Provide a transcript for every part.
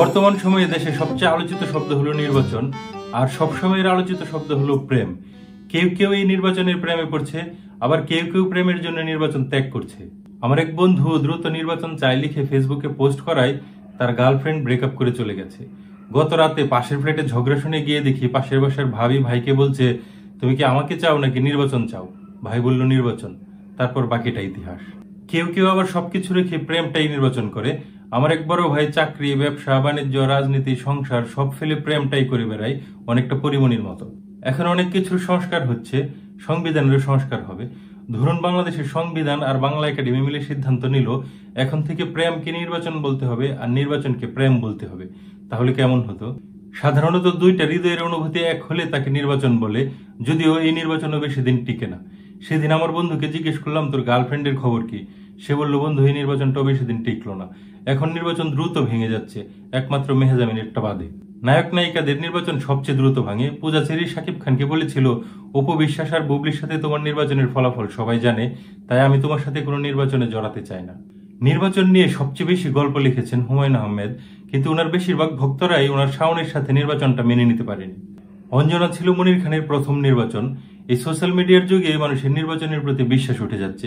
বর্তমান সময়ে দেশে সবচেয়ে আলোচিত শব্দ হলো নির্বাচন, আর সবসময়ের আলোচিত শব্দ হলো প্রেম। কেউ কেউ এই নির্বাচনের প্রেমে পড়ছে, আবার কেউ কেউ প্রেমের জন্য নির্বাচন ত্যাগ করছে। আমার এক বন্ধু দ্রুত নির্বাচন চাই লিখে ফেসবুকে পোস্ট করায় তার গার্লফ্রেন্ড ব্রেকআপ করে চলে গেছে। গত রাতে পাশের ফ্ল্যাটে ঝগড়া শুনে গিয়ে দেখি পাশের বাসার ভাবি ভাইকে বলছে, তুমি কি আমাকে চাও নাকি নির্বাচন চাও? ভাই বলল নির্বাচন। তারপর বাকিটা ইতিহাস। কেউ কেউ আবার সবকিছু রেখে প্রেমটাই নির্বাচন করে। আমার এক বড় ভাই চাকরি, ব্যবসা বাণিজ্য, রাজনীতি, সংসার সব ফেলে প্রেমটাই করে বেড়ায়, অনেকটা পরিমণির মতো। এখন অনেক কিছুর সংস্কার হচ্ছে, সংবিধানের সংস্কার হবে। ধরুন বাংলাদেশের সংবিধান আর বাংলা একাডেমি মিলে সিদ্ধান্ত নিল এখন থেকে প্রেমকে নির্বাচন বলতে হবে আর নির্বাচনকে প্রেম বলতে হবে। তাহলে কেমন হতো? সাধারণত দুইটা হৃদয়ের অনুভূতি এক হলে তাকে নির্বাচন বলে, যদিও এই নির্বাচনও বেশি দিন টিকে না। সেদিন আমার বন্ধুকে জিজ্ঞেস করলাম, তোর গার্লফ্রেন্ডের খবর কি? সে বলল, বন্ধু এই নির্বাচনটাও বেশি দিন টিকলো না, এখন নির্বাচন দ্রুত ভেঙে যাচ্ছে, একমাত্র মেহজামিনেরটা বাদে। নায়ক নায়িকাদের নির্বাচন সবচেয়ে দ্রুত ভাঙে। পূজা চেরি শাকিব খানকে বলেছিল, অপু বিশ্বাস আর বুবলির সাথে তোমার নির্বাচনের ফলাফল সবাই জানে, তাই আমি তোমার সাথে কোনো নির্বাচনে জড়াতে চাই না। নির্বাচন নিয়ে সবচেয়ে বেশি গল্প লিখেছেন হুমায়ুন আহমেদ, কিন্তু ওনার বেশিরভাগ ভক্তরাই ওনার শাওনের সাথে নির্বাচনটা মেনে নিতে পারেনি। অঞ্জনা ছিল মনির খানের প্রথম নির্বাচন। এই সোশ্যাল মিডিয়ার যুগে মানুষের নির্বাচনের প্রতি বিশ্বাস উঠে যাচ্ছে।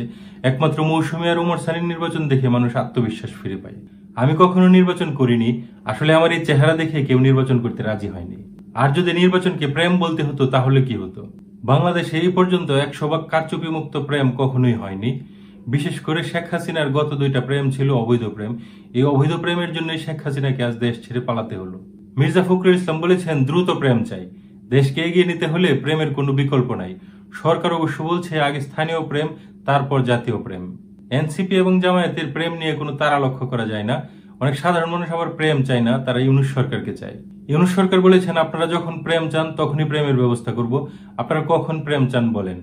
একমাত্র মৌসুমী আর উমর সানির নির্বাচন দেখে মানুষ আত্মবিশ্বাস ফিরে পায়। আমি কখনো নির্বাচন করিনি, আসলে আমার এই চেহারা দেখে কেউ নির্বাচন করতে রাজি হয়নি। আর যদি নির্বাচনকে প্রেম বলতে হতো তাহলে কি হতো? বাংলাদেশে এই পর্যন্ত 100 ভাগ কারচুপি মুক্ত প্রেম কখনোই হয়নি। বিশেষ করে শেখ হাসিনার গত 2টা প্রেম ছিল অবৈধ প্রেম। এই অবৈধ প্রেমের জন্যই শেখ হাসিনাকে আজ দেশ ছেড়ে পালাতে হলো। মির্জা ফখরুল ইসলাম বলেছেন, দ্রুত প্রেম চাই, দেশকে এগিয়ে নিতে হলে প্রেমের কোনো বিকল্প নাই। সরকার অবশ্য বলছে আগে স্থানীয় প্রেম, তারপর জাতীয় প্রেম। এনসিপি এবং জামায়াতের প্রেম নিয়ে কোনো তারা লক্ষ্য করা যায় না। অনেক সাধারণ মানুষ আবার প্রেম চায় না, তারা ইউনূস সরকারকে চায়। ইউনূস সরকার বলেছেন, আপনারা যখন প্রেম চান তখনই প্রেমের ব্যবস্থা করব, আপনারা কখন প্রেম চান বলেন।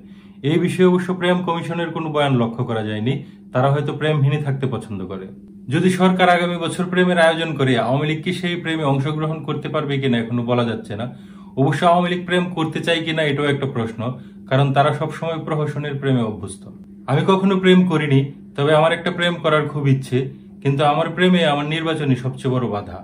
এই বিষয়ে অবশ্য প্রেম কমিশনের কোনো বয়ান লক্ষ্য করা যায়নি, তারা হয়তো প্রেমহীনই থাকতে পছন্দ করে। যদি সরকার আগামী বছর প্রেমের আয়োজন করে, আওয়ামী লীগ কি সেই প্রেমে অংশগ্রহণ করতে পারবে কিনা এখনো বলা যাচ্ছে না। অবশ্য আওয়ামী লীগ প্রেম করতে চায় কিনা এটাও একটা প্রশ্ন, কারণ তারা সবসময় প্রহসনের প্রেমে অভ্যস্ত। আমি কখনো প্রেম করিনি, তবে আমার একটা প্রেম করার খুব ইচ্ছে, কিন্তু আমার প্রেমে আমার নির্বাচনই সবচেয়ে বড় বাধা।